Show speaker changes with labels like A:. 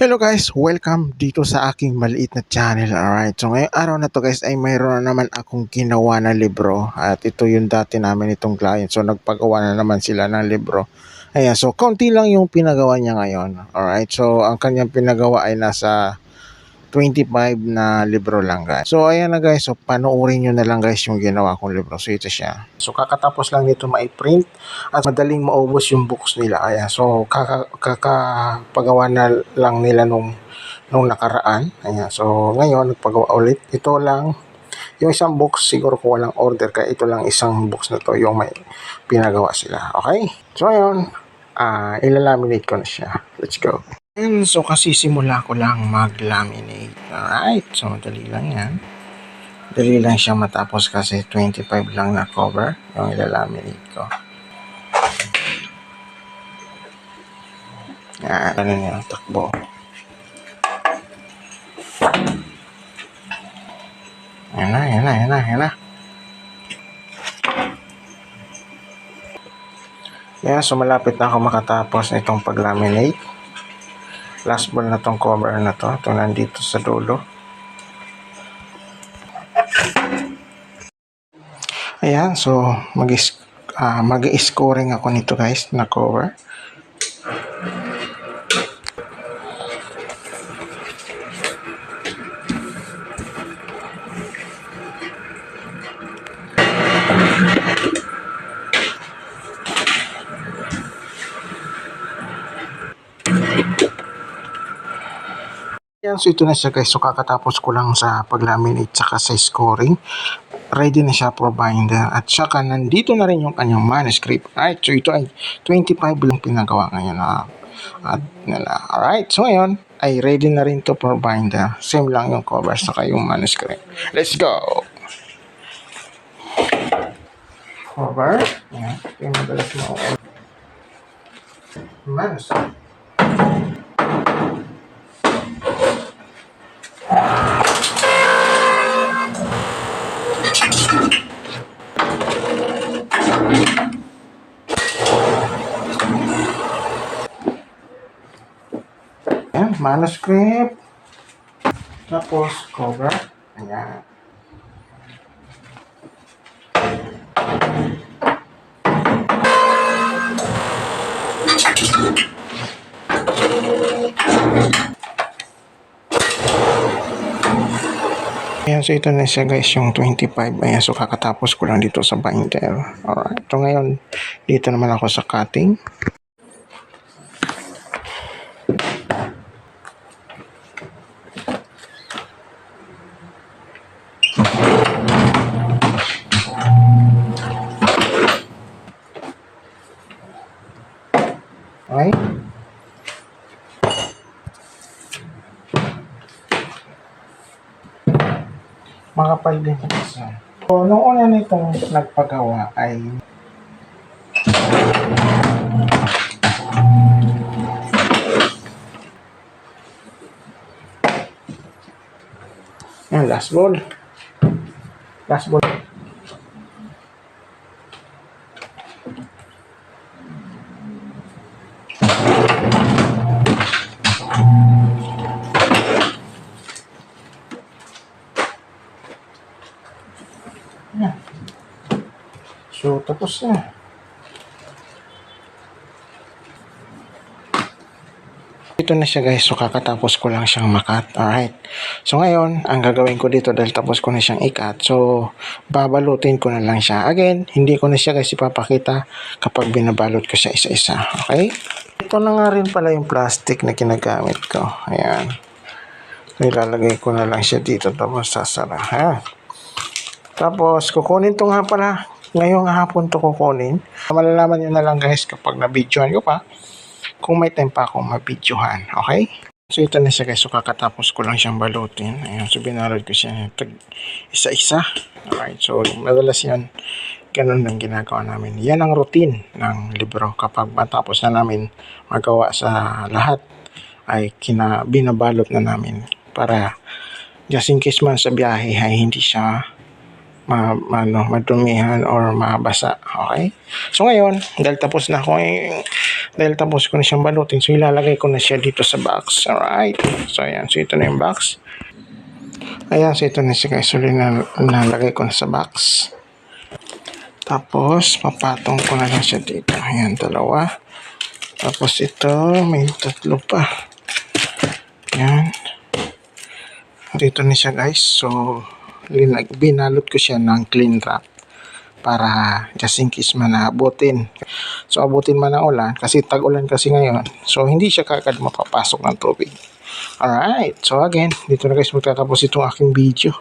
A: Hello guys, welcome dito sa aking maliit na channel. Alright, so ngayong araw na to guys ay mayroon na naman akong ginawa na libro. At ito yung dati namin itong client. So nagpagawa na naman sila ng libro. Ayan, so konti lang yung pinagawa niya ngayon. Alright, so ang kanyang pinagawa ay nasa 25 na libro lang guys. So ayan na guys, so panoorin nyo na lang guys yung ginawa kong libro. So ito siya. So kakatapos lang nito ma-print at madaling maubos yung books nila. Ayan, so kakapagawa na lang nila nung nakaraan. Ayan, so ngayon nagpagawa ulit. Ito lang yung isang box, siguro kung walang order kaya ito lang isang box na to yung may pinagawa sila. Okay? So ayun, ilalaminate ko na siya. Let's go. And so kasi simula ko lang mag-laminate. Alright, so dali lang yan. Dali lang siya matapos kasi 25 lang na cover yung ilalaminate ko. Yan, ano niya, takbo. Yan na. Yan, so malapit na ako makatapos itong pag-laminate. Last ball na tong cover na to. Ito nandito sa dulo. Ayan, so mag-scoring ako nito guys na cover. Yan, so ito na siya guys. So kakatapos ko lang sa pag-laminate saka sa scoring. Ready na siya for binder. At saka nandito na rin yung kanyang manuscript. Alright, so ito ay 25 lang pinagawa ngayon. Alright, so ngayon ay ready na rin to for binder. Same lang yung cover saka yung manuscript. Let's go! Cover. Yan, ito yung madalas mo. Manuscript. Ayan, manuscript. Tapos cover. Ayan. Ayan, so ito na siya guys, yung 25. Ayan, so kakatapos ko lang dito sa binder. Alright, so ngayon, dito naman ako sa cutting. Okay. Makapal din isa. So, nung una nitong nagpagawa ay yan, last ball. Yan. So, tapos na. Ito na siya guys, so kakatapos ko lang siyang makat. Alright, so ngayon ang gagawin ko dito dahil tapos ko na siyang ikat, so babalutin ko na lang siya. Again, hindi ko na siya guys ipapakita kapag binabalot ko siya isa-isa. Okay, ito na nga rin pala yung plastic na ginagamit ko. Ayan, so ilalagay ko na lang siya dito tapos sasara. Ayan. Tapos kukunin to nga pala ngayong hapon to kukunin. Malalaman nyo na lang guys kapag na-videohan ko pa, kung may time pa akong mabidyohan. Okay? So ito na siya guys. So kakatapos ko lang siyang balutin. Ayan. So binalot ko siya isa-isa. Alright. So madalas yan. Ganun lang ginagawa namin. Yan ang routine ng libro. Kapag matapos na namin magawa sa lahat, ay binabalot na namin. Para just in case man sa biyahe ay hindi siya madumihan or mabasa. Okay? So ngayon, dahil tapos ko na siyang balutin, so ilalagay ko na siya dito sa box. Alright? So ayan, so ito na yung box. Ayan, so ito na siya guys. So nalagay ko na sa box. Tapos, papatong ko na lang siya dito. Ayan, 2. Tapos ito, may 3 pa. Ayan. Dito na siya guys. So, binalot ko siya ng clean wrap para just in case man abutin. So, abutin man ang ulan kasi tag-ulan kasi ngayon. So, hindi siya kagad mapapasok ng tubig. Alright. So, again, dito na guys magtatapos itong aking video.